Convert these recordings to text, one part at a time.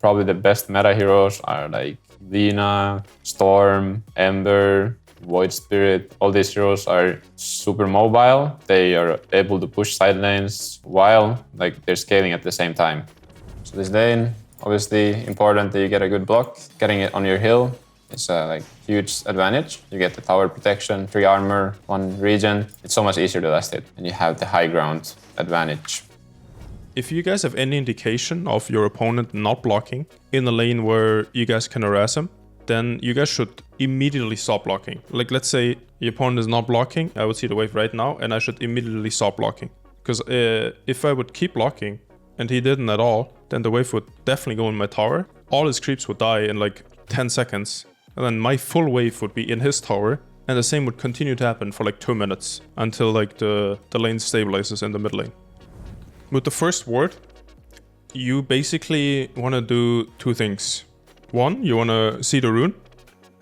Probably the best meta heroes are like Lina, Storm, Ember, Void Spirit. All these heroes are super mobile. They are able to push side lanes while like they're scaling at the same time. So this lane, obviously important that you get a good block. Getting it on your hill is a like huge advantage. You get the tower protection, 3 armor, 1 regen. It's so much easier to last it, and you have the high ground advantage. If you guys have any indication of your opponent not blocking in a lane where you guys can harass him, then you guys should immediately stop blocking. Like, let's say the opponent is not blocking, I would see the wave right now, and I should immediately stop blocking. Because if I would keep blocking and he didn't at all, then the wave would definitely go in my tower. All his creeps would die in like 10 seconds. And then my full wave would be in his tower, and the same would continue to happen for like 2 minutes until like the lane stabilizes in the mid lane. With the first ward, you basically want to do 2 things. 1, you want to see the rune,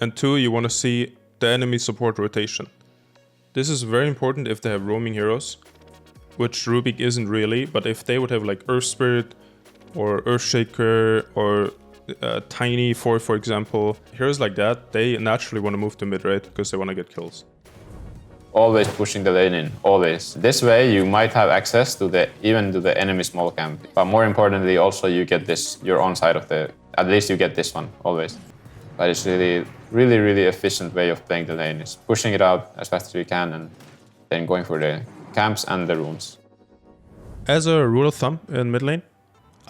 and 2, you want to see the enemy support rotation. This is very important if they have roaming heroes, which Rubik isn't really, but if they would have like Earth Spirit or Earthshaker or Tiny for example, heroes like that, they naturally want to move to mid, right? Because they want to get kills. Always pushing the lane in, always. This way you might have access to even to the enemy small camp. But more importantly, also you get this, your own side of at least you get this one, always. But it's really efficient way of playing the lane. Is pushing it out as fast as you can and then going for the camps and the runes. As a rule of thumb in mid lane,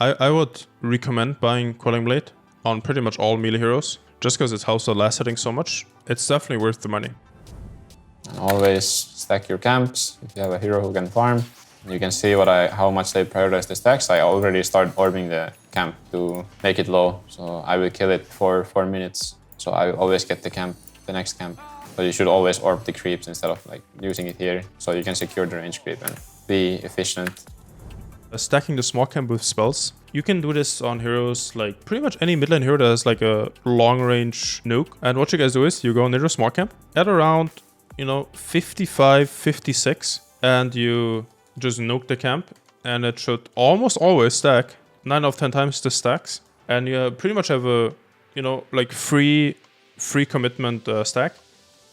I would recommend buying Quelling Blade on pretty much all melee heroes, just because it helps the last hitting so much. It's definitely worth the money. And always stack your camps if you have a hero who can farm. You can see how much they prioritize the stacks. I already start orbing the camp to make it low, so I will kill it for 4 minutes. So I always get the next camp. So you should always orb the creeps instead of like using it here, so you can secure the range creep and be efficient. Stacking the small camp with spells. You can do this on heroes like pretty much any mid lane hero that has like a long range nuke. And what you guys do is you go near the small camp at around 55, 56, and you just nuke the camp, and it should almost always stack. 9 out of 10 times this stacks, and you pretty much have a like free commitment stack.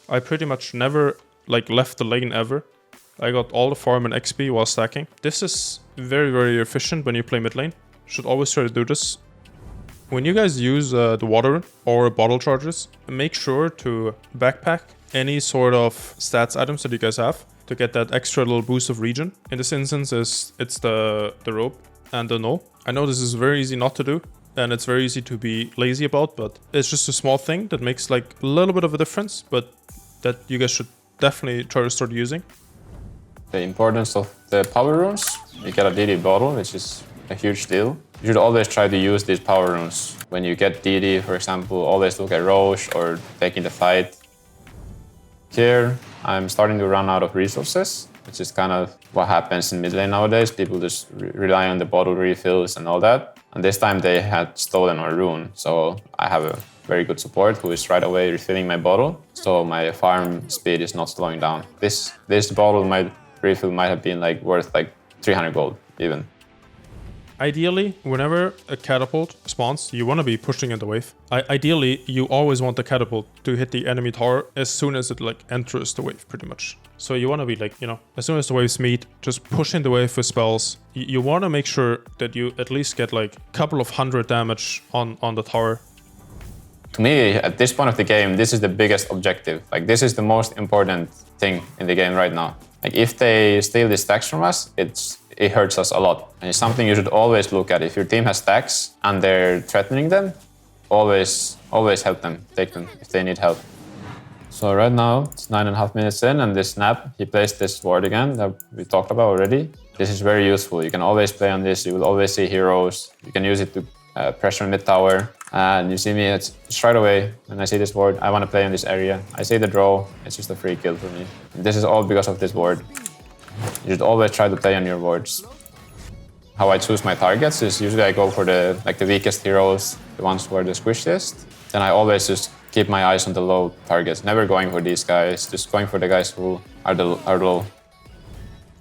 I pretty much never like left the lane ever. I got all the farm and XP while stacking. This is very efficient when you play mid lane. Should always try to do this. When you guys use the water or bottle charges, make sure to backpack any sort of stats items that you guys have to get that extra little boost of regen. In this instance, it's the rope and the null. I know this is very easy not to do, and it's very easy to be lazy about, but it's just a small thing that makes like a little bit of a difference, but that you guys should definitely try to start using. The importance of the power runes. You get a DD bottle, which is a huge deal. You should always try to use these power runes. When you get DD, for example, always look at Roche or taking the fight. Here, I'm starting to run out of resources, which is kind of what happens in mid lane nowadays. People just rely on the bottle refills and all that. And this time they had stolen our rune, so I have a very good support who is right away refilling my bottle, so my farm speed is not slowing down. This bottle refill might have been like worth like 300 gold even. Ideally, whenever a catapult spawns, you want to be pushing in the wave. Ideally, you always want the catapult to hit the enemy tower as soon as it like enters the wave, pretty much. So you want to be like, as soon as the waves meet, just push in the wave with spells. You want to make sure that you at least get like a couple of 100 damage on the tower. To me, at this point of the game, this is the biggest objective. Like, this is the most important thing in the game right now. Like, if they steal the stacks from us, it hurts us a lot. And it's something you should always look at. If your team has stacks and they're threatening them, always help them, take them if they need help. So right now, it's 9.5 minutes in, and this snap, he plays this ward again that we talked about already. This is very useful. You can always play on this. You will always see heroes. You can use it to pressure mid tower. And you see me, it's right away when I see this ward, I want to play in this area. I see the draw, it's just a free kill for me. And this is all because of this ward. You should always try to play on your wards. How I choose my targets is usually I go for the weakest heroes, the ones who are the squishiest. Then I always just keep my eyes on the low targets, never going for these guys, just going for the guys who are low.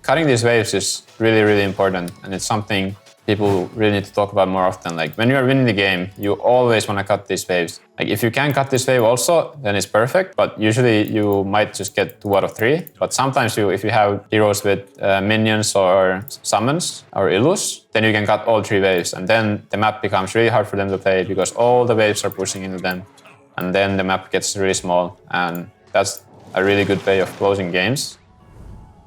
Cutting these waves is really important, and it's something people really need to talk about more often. Like when you are winning the game, you always want to cut these waves. Like if you can cut this wave also, then it's perfect. But usually you might just get 2 out of 3. But sometimes if you have heroes with minions or summons or illus, then you can cut all 3 waves. And then the map becomes really hard for them to play because all the waves are pushing into them. And then the map gets really small. And that's a really good way of closing games.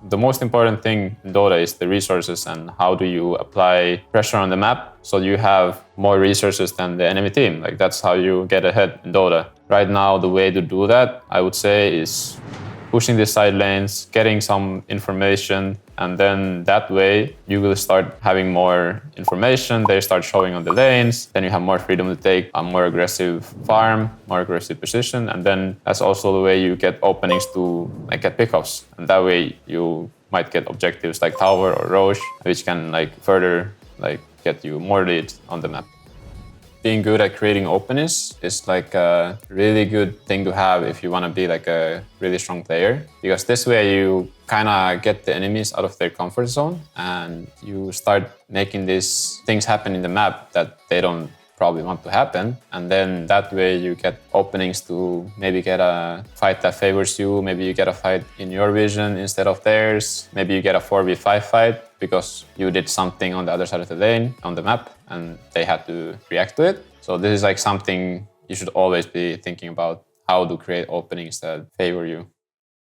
The most important thing in Dota is the resources and how do you apply pressure on the map so you have more resources than the enemy team. Like that's how you get ahead in Dota. Right now, the way to do that, I would say, is pushing the side lanes, getting some information, and then that way you will start having more information. They start showing on the lanes. Then you have more freedom to take a more aggressive farm, more aggressive position, and then that's also the way you get openings to like get pickups. And that way you might get objectives like Tower or Roche, which can like further like get you more leads on the map. Being good at creating openings is like a really good thing to have if you want to be like a really strong player, because this way you kind of get the enemies out of their comfort zone and you start making these things happen in the map that they don't probably want to happen. And then that way you get openings to maybe get a fight that favors you. Maybe you get a fight in your vision instead of theirs. Maybe you get a 4v5 fight because you did something on the other side of the lane on the map and they had to react to it. So this is like something you should always be thinking about, how to create openings that favor you.